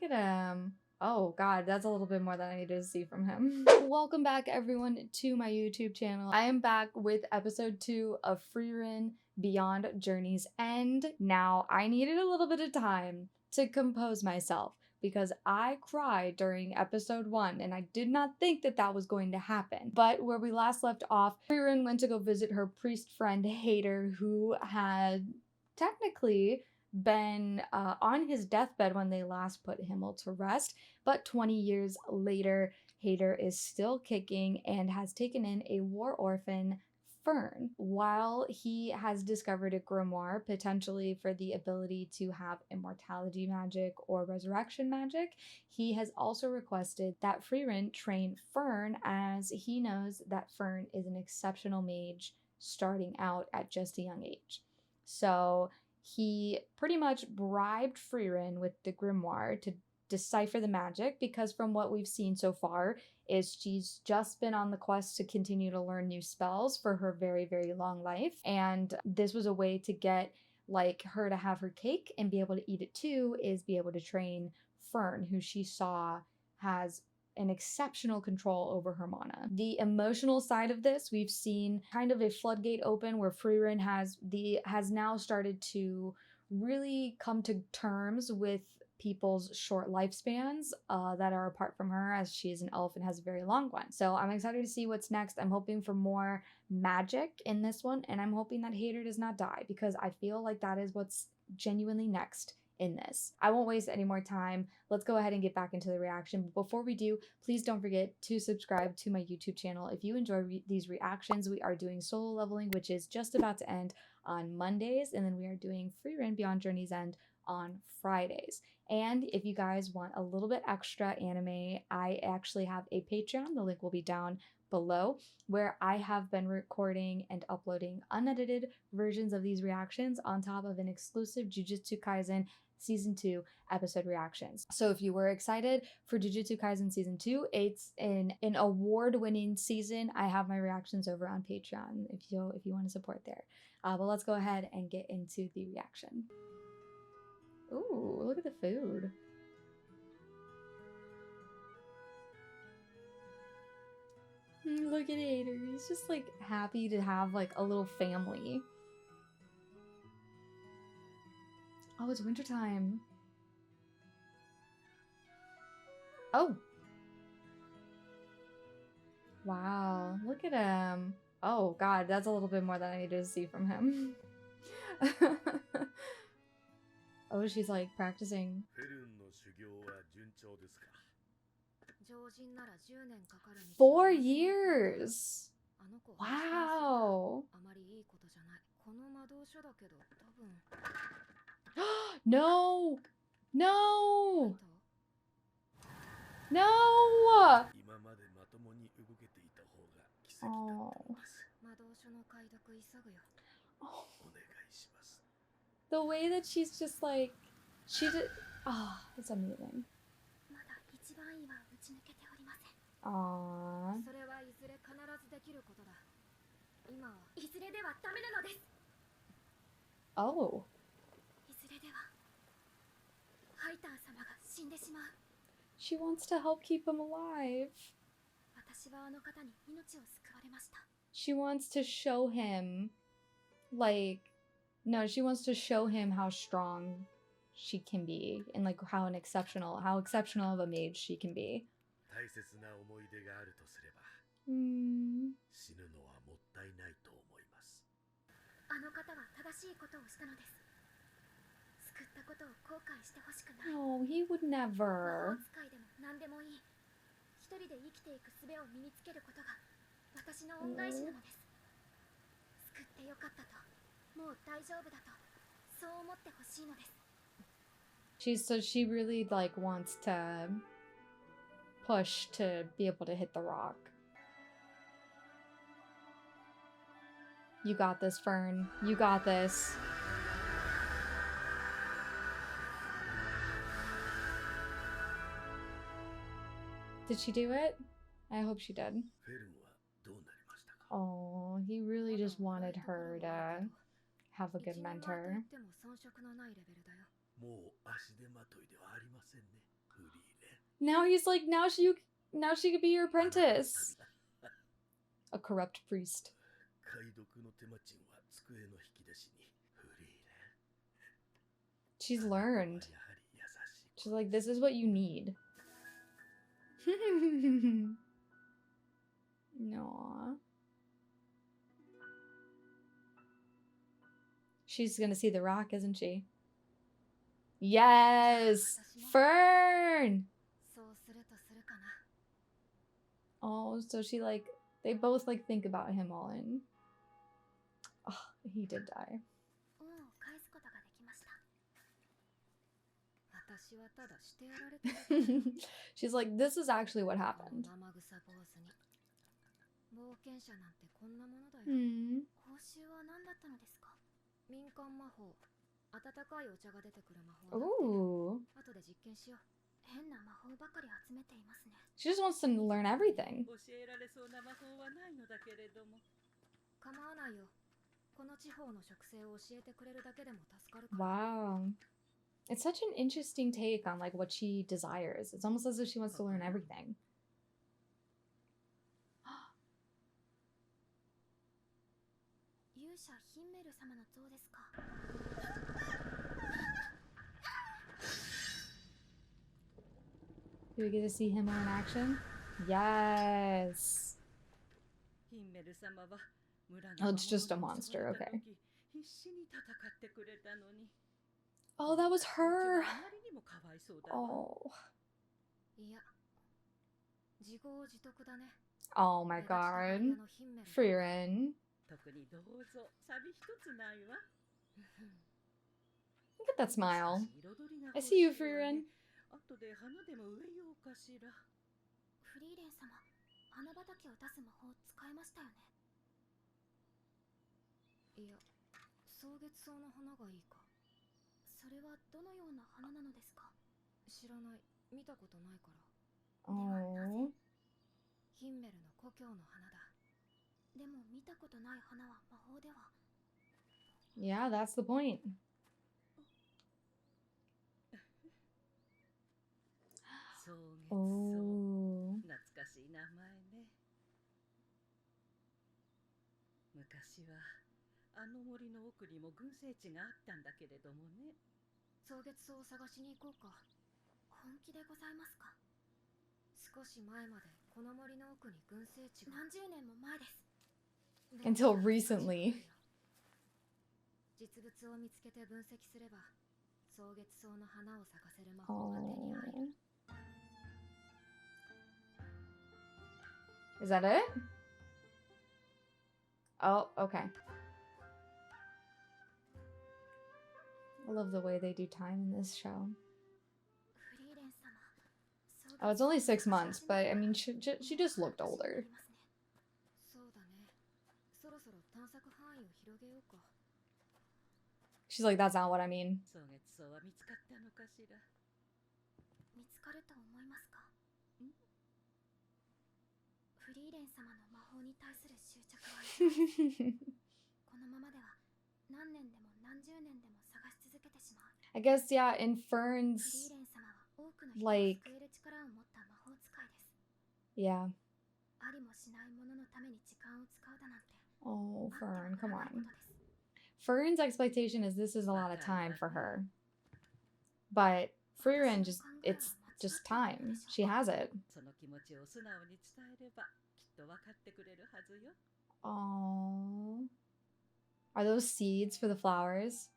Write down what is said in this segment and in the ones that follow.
at him. Oh god, that's a little bit more than I needed to see from him. Welcome back everyone to my YouTube channel. I am back with episode 2 of Frieren Beyond Journey's End. Now, I needed a little bit of time to compose myself because I cried during episode 1 and I did not think that that was going to happen. But where we last left off, Frieren went to go visit her priest friend Hader, who had technically been on his deathbed when they last put Himmel to rest, but 20 years later, Hader is still kicking and has taken in a war orphan, Fern. While he has discovered a grimoire, potentially for the ability to have immortality magic or resurrection magic, he has also requested that Frieren train Fern, as he knows that Fern is an exceptional mage starting out at just a young age. So he pretty much bribed Frieren with the grimoire to decipher the magic, because from what we've seen so far is she's just been on the quest to continue to learn new spells for her very, very long life, and this was a way to get like her to have her cake and be able to eat it too, is be able to train Fern, who she saw has an exceptional control over her mana. The emotional side of this, we've seen kind of a floodgate open where Frieren has now started to really come to terms with people's short lifespans that are apart from her, as she is an elf and has a very long one. So I'm excited to see what's next. I'm hoping for more magic in this one, and I'm hoping that Hader does not die, because I feel like that is what's genuinely next in this. I won't waste any more time. Let's go ahead and get back into the reaction. But before we do, please don't forget to subscribe to my YouTube channel. If you enjoy these reactions, we are doing solo leveling, which is just about to end on Mondays, and then we are doing Frieren Beyond Journey's End on Fridays. And if you guys want a little bit extra anime, I actually have a Patreon. The link will be down below, where I have been recording and uploading unedited versions of these reactions on top of an exclusive Jujutsu Kaisen Season 2 episode reactions. So if you were excited for Jujutsu Kaisen Season 2, it's an award-winning season. I have my reactions over on Patreon if you want to support there. But let's go ahead and get into the reaction. Ooh, look at the food. Look at Hader. He's just like happy to have like a little family. Oh, it's wintertime. Oh. Wow, look at him. Oh god, that's a little bit more than I needed to see from him. Oh, she's like practicing. 4 years! Wow! No! No! No! Oh. Oh. The way that she's just like, she did. Oh, it's amazing. Aww. Oh. She wants to help keep him alive. She wants to show him, like, no, she wants to show him how strong she can be, and like how exceptional of a mage she can be. No, he would never. She really like wants to push to be able to hit the rock. You got this, Fern. You got this. Did she do it? I hope she did. Oh, he really just wanted her to have a good mentor. Now he's like, now she could be your apprentice. A corrupt priest. She's learned. She's like, this is what you need. No. She's gonna see the rock, isn't she? Yes! Fern! Oh, so she like, they both like think about him all in. Oh, he did die. She's like, this is actually what happened. Hmm. Ooh. She just wants to learn everything. Wow. It's such an interesting take on like what she desires. It's almost as if she wants to learn everything. Do we get to see Himmel in action? Yes. Oh, it's just a monster, okay. Oh, that was her. Oh. Oh my god. Frieren. Look at that smile. I see you, Frieren. Oh. Yeah, that's the point. Oh. Until recently. Oh. Is that it? Oh, okay. I love the way they do time in this show. Oh, it's only 6 months, but I mean, she just looked older. She's like, that's not what I mean. I guess, yeah, in Fern's, like, yeah. Oh, Fern, come on. Fern's expectation is this is a lot of time for her. But Frieren it's just time. She has it. Oh. Are those seeds for the flowers?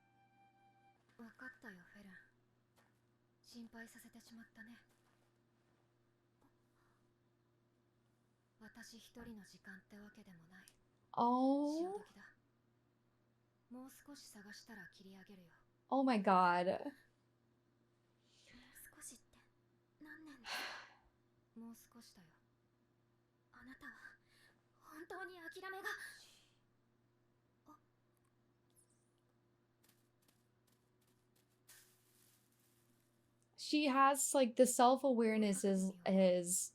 Oh. Oh my god. She has like the self-awareness is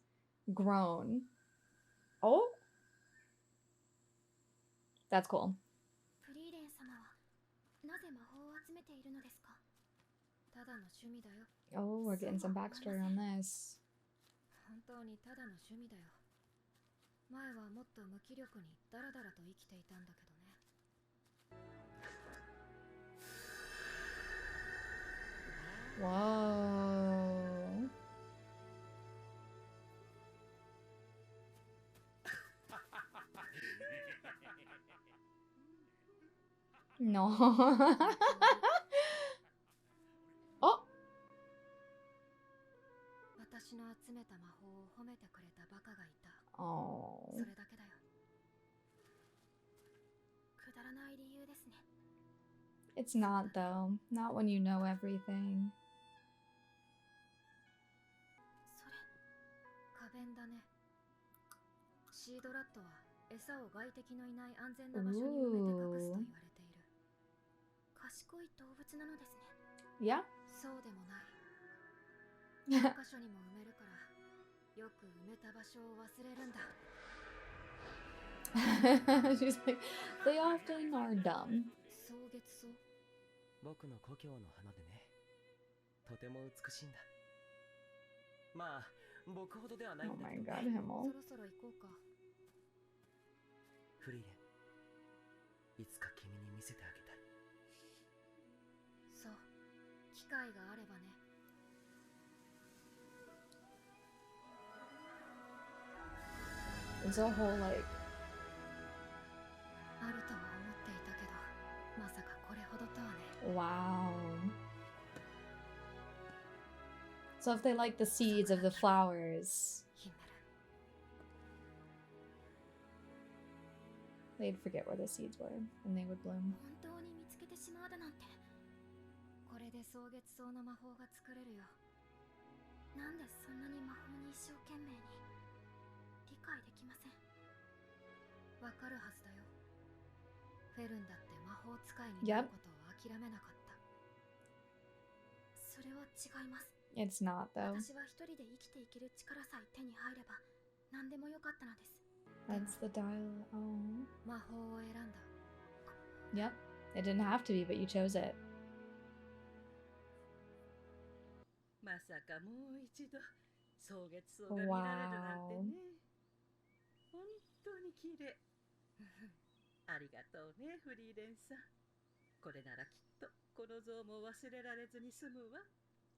grown. Oh, that's cool. Oh, we're getting some backstory on this. 本当にただの趣味だよ。前はもっと無気力にダラダラと生きていたんだけどね。Whoa. No. Oh. 私の集めた魔法を褒めてくれたバカがいた。Oh. それだけだよ。くだらない理由ですね。It's not though. Not when you know everything. それ、花弁だね。シードラットは餌を外敵のいない安全な場所に埋めて隠すと言われている。賢い動物なのですね。Yeah. そうでもない。何箇所にも埋めるから、よく埋めた場所を忘れるんだ。She's like, they often are dumb. 草月草。僕の故郷の花でね、とても美しいんだ。まあ、僕ほどではないん Oh だ my けど god, ね。 Himmel. そろそろ行こうか。フリーレン、いつか君に見せてあげたい。そう、機会があればね。It's a whole like あるとは思っていたけど、まさかこれほどとはね。wow. So if they like the seeds of the flowers, ヒンメル。 they'd forget where the seeds were and they would bloom. 本当に見つけてしまうだなんて。これで草月草の魔法が作れるよ。なんでそんなに魔法に一生懸命に。理解できません。わかるはずだよ。フェルンだって魔法使いになることを諦めなかった。それは違います。It's not though. 私は一人で生きていける力さえ手に入れば何でもよかったのです。 That's the dial. Oh. 魔法を選んだ。 Yep. It didn't have to be, but you chose it. まさかもう一度草月草が見られるなんてね。本当に綺麗。ありがとうね、フリーレンさん。これならきっとこの像も忘れられずに済むわ。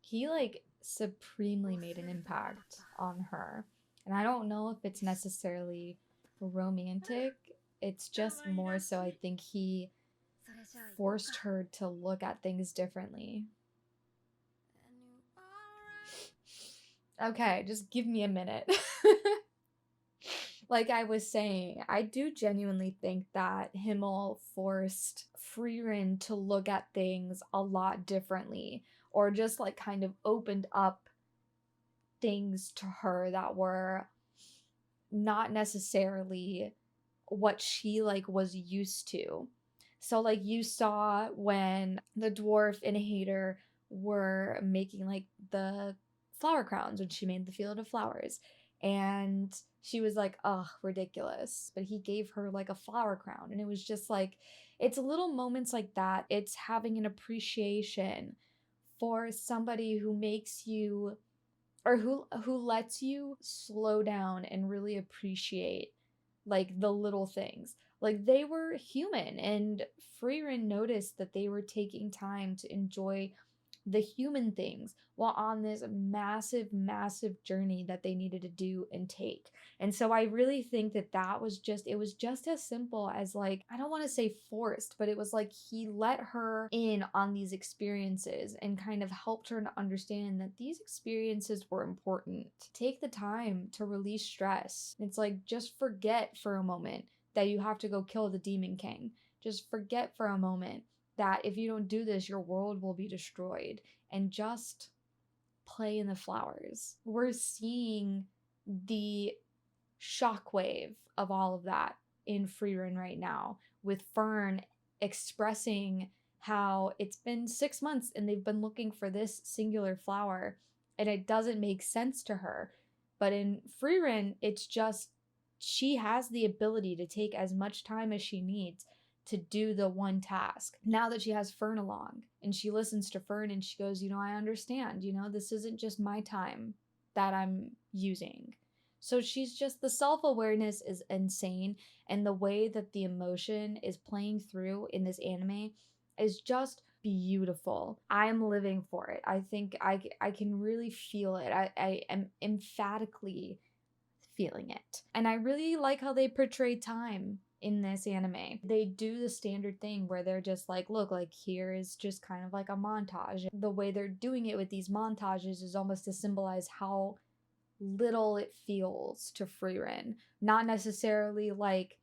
He like supremely made an impact on her. And I don't know if it's necessarily romantic. It's just more so I think he それじゃあ行こうか。 forced her to look at things differently. Okay, just give me a minute. Like I was saying, I do genuinely think that Himmel forced Frieren to look at things a lot differently, or just like kind of opened up things to her that were not necessarily what she like was used to. So like you saw when the dwarf and Hater were making like the flower crowns when she made the field of flowers, and she was like, oh, ridiculous, but he gave her like a flower crown, and it was just like, it's little moments like that. It's having an appreciation for somebody who makes you, or who lets you slow down and really appreciate like the little things. Like they were human, and Frieren noticed that they were taking time to enjoy the human things while on this massive journey that they needed to do and take. And so I really think that that was just, it was just as simple as like, I don't want to say forced, but it was like he let her in on these experiences and kind of helped her to understand that these experiences were important. Take the time to release stress. It's like, just forget for a moment that you have to go kill the Demon King. Just forget for a moment that if you don't do this, your world will be destroyed, and just play in the flowers. We're seeing the shockwave of all of that in Frieren right now, with Fern expressing how it's been 6 months and they've been looking for this singular flower and it doesn't make sense to her. But in Frieren, it's just, she has the ability to take as much time as she needs to do the one task. Now that she has Fern along and she listens to Fern and she goes, I understand, this isn't just my time that I'm using. So she's just, the self-awareness is insane, and the way that the emotion is playing through in this anime is just beautiful. I am living for it. I think I can really feel it. I am emphatically feeling it. And I really like how they portray time in this anime. They do the standard thing where they're just like, look, like here is just kind of like a montage. The way they're doing it with these montages is almost to symbolize how little it feels to Frieren. Not necessarily like,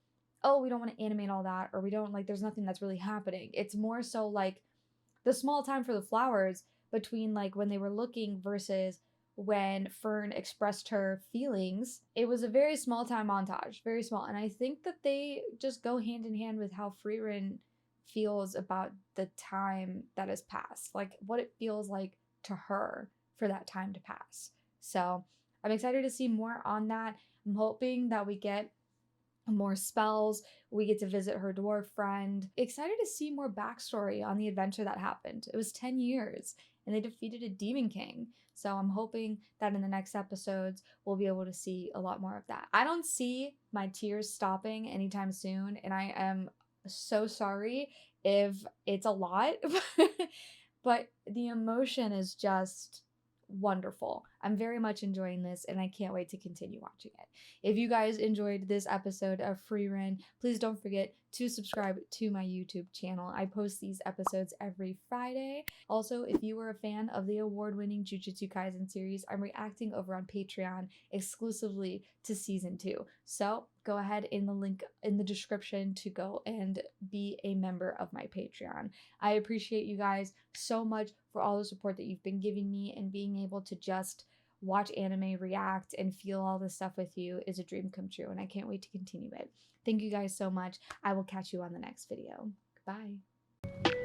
oh, we don't want to animate all that, or we don't like, there's nothing that's really happening. It's more so like the small time for the flowers between like when they were looking versus when Fern expressed her feelings. It was a very small time montage, very small. And I think that they just go hand in hand with how Frieren feels about the time that has passed, like what it feels like to her for that time to pass. So I'm excited to see more on that. I'm hoping that we get more spells. We get to visit her dwarf friend. Excited to see more backstory on the adventure that happened. It was 10 years and they defeated a demon king. So I'm hoping that in the next episodes, we'll be able to see a lot more of that. I don't see my tears stopping anytime soon, and I am so sorry if it's a lot, but the emotion is just wonderful. I'm very much enjoying this, and I can't wait to continue watching it. If you guys enjoyed this episode of Frieren, please don't forget to subscribe to my YouTube channel. I post these episodes every Friday. Also, if you were a fan of the award-winning Jujutsu Kaisen series, I'm reacting over on Patreon exclusively to season 2. So go ahead in the link in the description to go and be a member of my Patreon. I appreciate you guys so much for all the support that you've been giving me, and being able to just watch anime, react, and feel all this stuff with you is a dream come true, and I can't wait to continue it. Thank you guys so much. I will catch you on the next video. Goodbye.